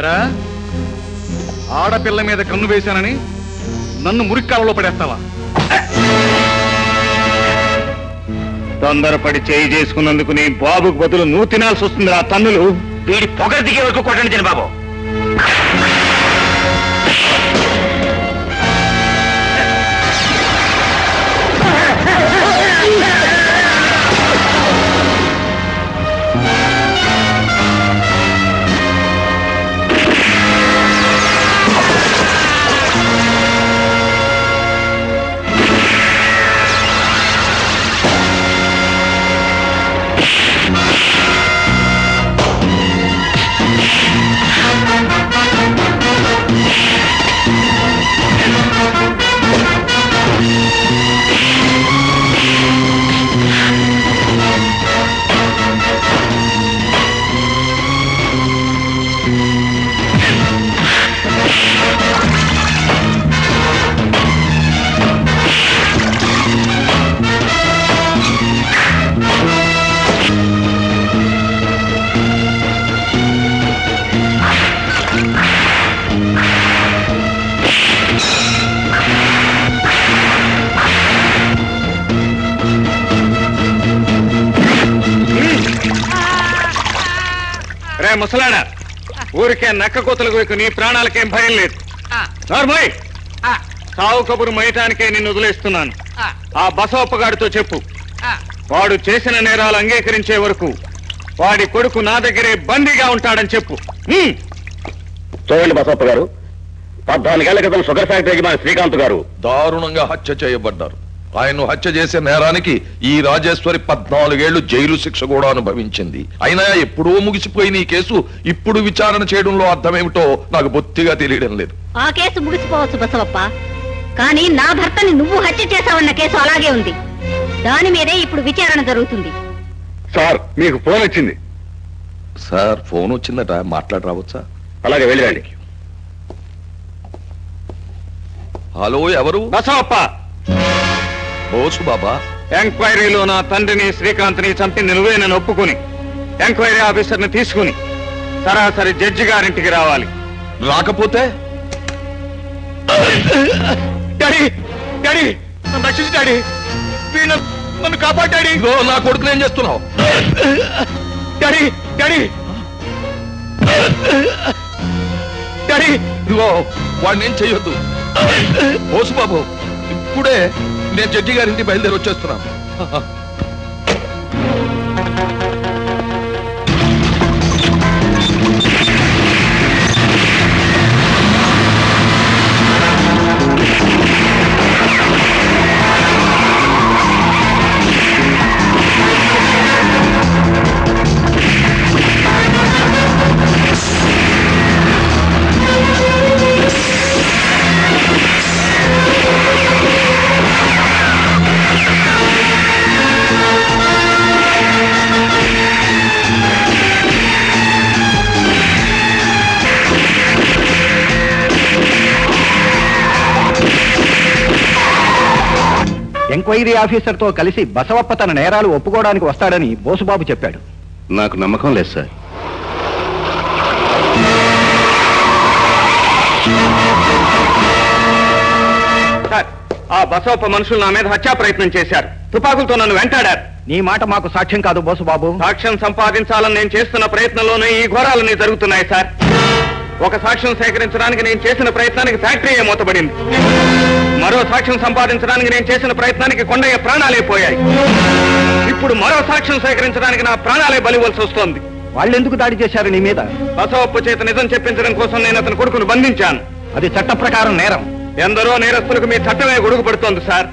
ఎరా ఆడపిల్ల మీద కన్ను వేశానని నన్ను మురిక్కాలలో పడేస్తావా? తొందరపడి చేయి చేసుకున్నందుకు నీ బాబుకు బదులు నువ్వు తినాల్సి వస్తుంది. ఆ తన్నులు వీడి పొగ దిగే వరకు కొట్టండి చిన్న బాబు. ముసలాడా, ఊరికే నక్క కోతలకు వైపు నీ ప్రాణాలకేం భయం లేదు. నార్మల్ సావు కబురు మయటానికే నిన్ను వదిలేస్తున్నాను. ఆ బసవప్పగాడితో చెప్పు, వాడు చేసిన నేరాలు అంగీకరించే వరకు వాడి కొడుకు నా దగ్గరే బందీగా ఉంటాడని చెప్పు. చూడండి బసవప్ప గారు, 14 ఏళ్ల క్రితం షుగర్ ఫ్యాక్టరీకి మన శ్రీకాంత్ గారు దారుణంగా హత్య చేయబడ్డారు. ఆయన్ను హత్య చేసే నేరానికి ఈ రాజేశ్వరి 14 ఏళ్లు జైలు శిక్ష కూడా అనుభవించింది. అయినా ఎప్పుడో ముగిసిపోయిన ఈ కేసు ఇప్పుడు విచారణ చేయడంలో అర్థమేమిటో నాకు బొత్తిగా తెలియడం లేదు. ఆ కేసు ముగిసిపోవచ్చు బసవప్ప, కానీ నా భర్తని నువ్వు హత్య చేశావన్న కేసు అలాగే ఉంది. దాని మీదే ఇప్పుడు విచారణ జరుగుతుంది. సార్, మీకు ఫోన్ వచ్చింది. సార్, ఫోన్ వచ్చిందట, మాట్లాడి రావచ్చా? అలాగే వెళ్ళండి. హలో, ఎవరు? బసవప్ప. బోసు బాబా. ఎంక్వైరీలో నా తండ్రిని శ్రీకాంత్ని చంపింది నువ్వేనని ఒప్పుకుని ఎంక్వైరీ ఆఫీసర్ని తీసుకుని సరాసరి జడ్జి గారింటికి రావాలి. రాకపోతే నన్ను కాపాడాడి. నా కొడుకుని ఏం చేస్తున్నావు? ఇదిగో, వాడిని ఏం చెయ్యొద్దు. బోసు బాబు, ఇప్పుడే నేను జడ్జి గారింటి బయలుదేరి వచ్చేస్తున్నాను. ఎంక్వైరీ ఆఫీసర్ తో కలిసి బసవప్ప తన నేరాలు ఒప్పుకోవడానికి వస్తాడని బోసుబాబు చెప్పాడు. నాకు నమ్మకం లేదు సార్. సార్, ఆ బసవప్ప మనుషులు నా మీద హత్యా ప్రయత్నం చేశారు. తుపాకులతో నన్ను వెంటాడారు. నీ మాట మాకు సాక్ష్యం కాదు బోసుబాబు. సాక్ష్యం సంపాదించాలని నేను చేస్తున్న ప్రయత్నంలోనే ఈ ఘోరాలన్నీ జరుగుతున్నాయి సార్. ఒక సాక్ష్యం సేకరించడానికి నేను చేసిన ప్రయత్నానికి ఫ్యాక్టరీ మూతబడింది. మరో సాక్ష్యం సంపాదించడానికి నేను చేసిన ప్రయత్నానికి కొండయ్య ప్రాణాలే పోయాయి. ఇప్పుడు మరో సాక్ష్యం సేకరించడానికి నా ప్రాణాలే బలివలసి వస్తోంది. వాళ్ళెందుకు దాడి చేశారు నీ మీద? బసవప్ప చేత నిజం చెప్పించడం కోసం నేను అతని కొడుకును బంధించాను. అది చట్ట ప్రకారం నేరం. ఎందరో నేరస్తులకు మీ చట్టమే గొడుగు పడుతోంది సార్.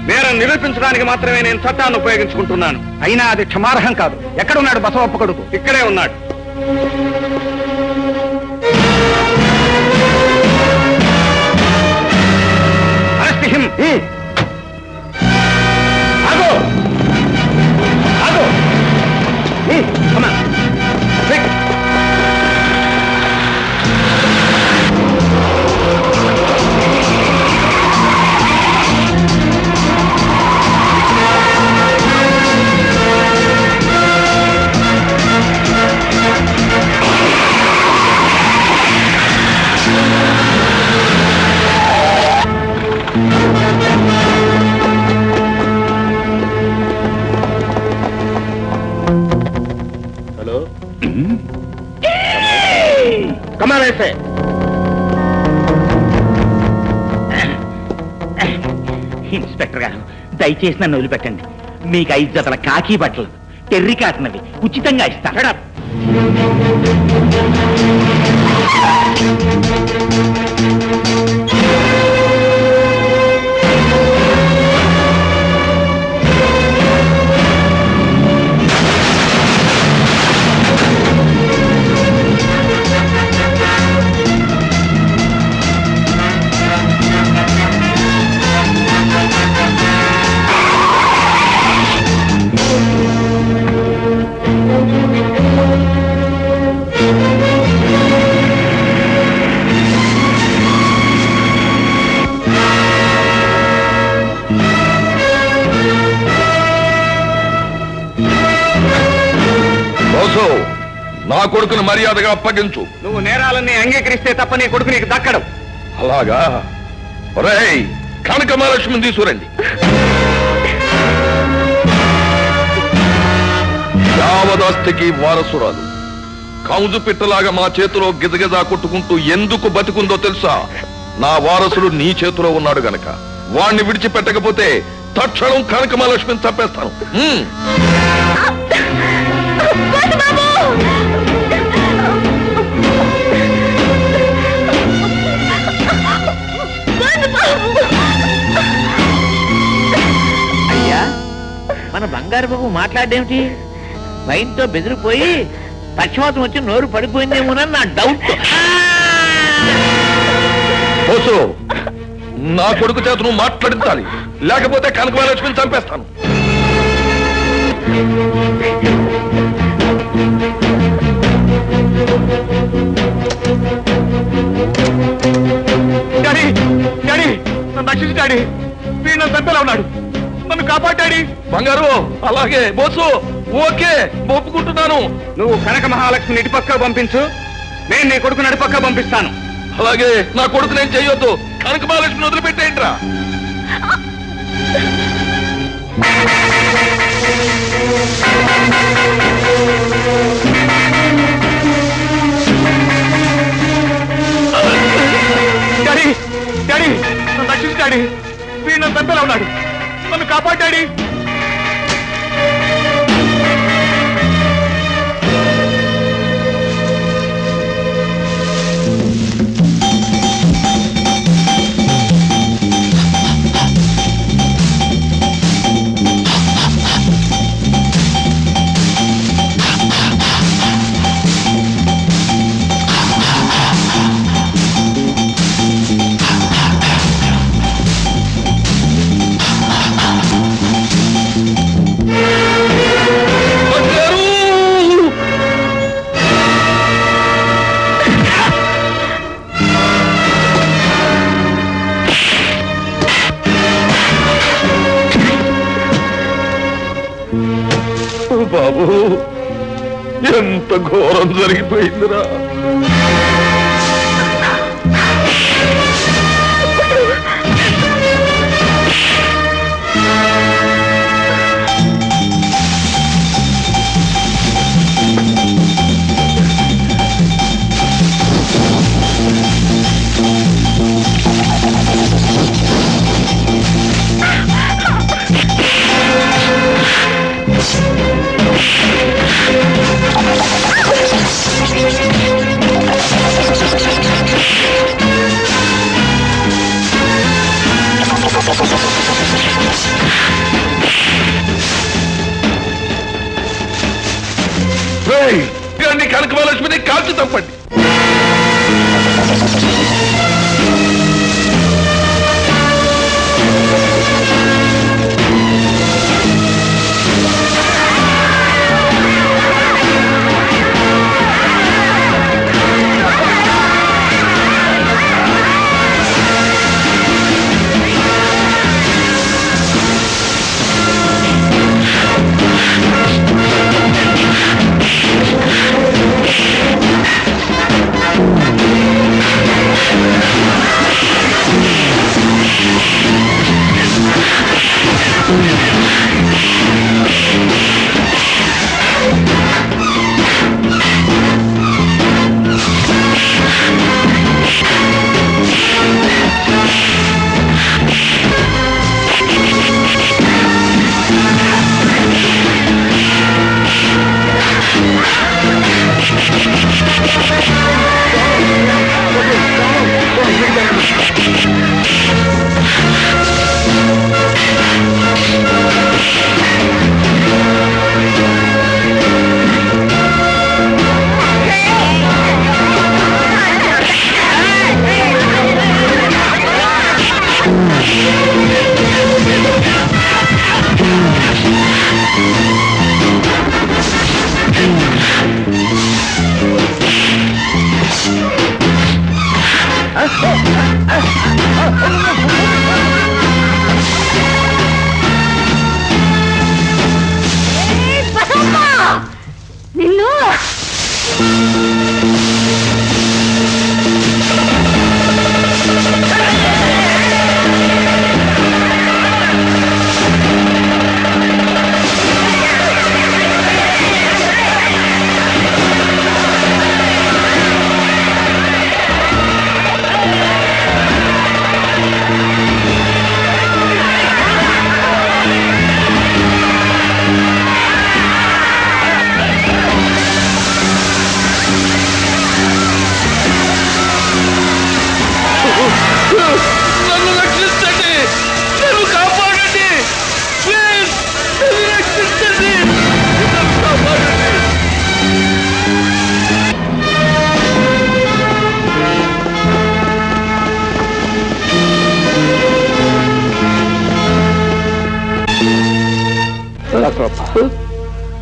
నేరం నిరూపించడానికి మాత్రమే నేను చట్టాన్ని ఉపయోగించుకుంటున్నాను. అయినా అది క్షమార్హం కాదు. ఎక్కడున్నాడు బసవప్ప కొడుకు? ఇక్కడే ఉన్నాడు. ఆగో ఆగో, హలో కమాలేసే ఇన్స్పెక్టర్ గారు దయచేసి నన్ను వదిలిపెట్టండి. మీకు 5 జతల కాకి బట్టలు టెర్రీ కాటనవి ఉచితంగా ఇస్తాను. నా కొడుకును మర్యాదగా అప్పగించు. నువ్వు నేరాలన్నీ అంగీకరిస్తే తప్ప నీ కొడుకు నీకు దక్కడం. అలాగా? ఒరేయ్, కనక మహాలక్ష్మిని తీసుకురండి. యావదాస్తికి వారసురాలు కౌజు పిట్టలాగా మా చేతిలో గిజగిజా కొట్టుకుంటూ ఎందుకు బతికుందో తెలుసా? నా వారసుడు నీ చేతిలో ఉన్నాడు గనక. వాణ్ణి విడిచిపెట్టకపోతే తక్షణం కనక మహాలక్ష్మిని చంపేస్తాను. అయ్యా, మన బంగారు బాబు మాట్లాడేమిటి? భయంతో బెదిరిపోయి పక్షవాతం వచ్చి నోరు పడిపోయిందేమోనని నా డౌట్. నా కొడుకు చేత నువ్వు మాట్లాడించాలి, లేకపోతే కనక మహాలక్ష్మిని చంపేస్తాను. డాడీ, డాడీ, నన్ను రక్షించు డాడీ. వీడు నన్ను చంపేలా ఉన్నాడు, నన్ను కాపాడాడి. బంగారు, అలాగే బోసు, ఓకే, ఒప్పుకుంటున్నాను. నువ్వు కనక మహాలక్ష్మిని ఇటుపక్క పంపించు, నేను నీ కొడుకుని అటుపక్క పంపిస్తాను. అలాగే, నా కొడుకు నేను చెయ్యొద్దు. కనక మహాలక్ష్మిని వదిలిపెట్టేయండిరా. డాడీ, డాడీ, నన్ను రక్షించు డాడీ. వీడు నన్ను చంపేలా ఉన్నాడు, నన్ను కాపాడాడి. బాబు, ఎంత ఘోరం జరిగిపోయిందిరా. కనక మహాలక్ష్మిని కాల్చి తప్పండి.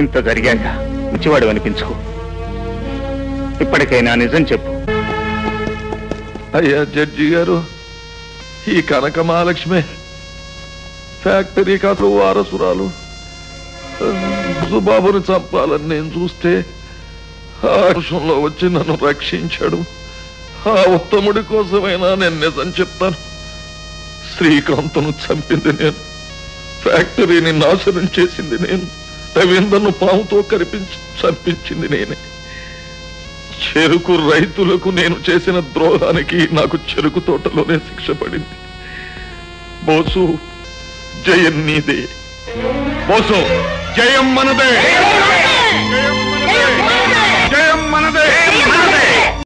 ఇంత జరిగాక మంచివాడు అనిపించుకో. ఇప్పటికైనా నిజం చెప్పు. అయ్యా జడ్జి గారు, ఈ కనక మహాలక్ష్మి ఫ్యాక్టరీ కాదు వారసురాలు. సుబాబుని చంపాలని నేను చూస్తే ఆ వర్షంలో వచ్చి నన్ను రక్షించాడు. ఆ ఉత్తముడి కోసమైనా నేను నిజం చెప్తాను. శ్రీకాంత్ను చంపింది నేను, ఫ్యాక్టరీని నాశనం చేసింది నేను, రవీంద్రను పాముతో కరిపించి చంపించింది నేనే. చెరుకు రైతులకు నేను చేసిన ద్రోహానికి నాకు చెరుకు తోటలోనే శిక్ష పడింది. బోసు, జయం నీదే. బోసు, జయం మనదే. జయం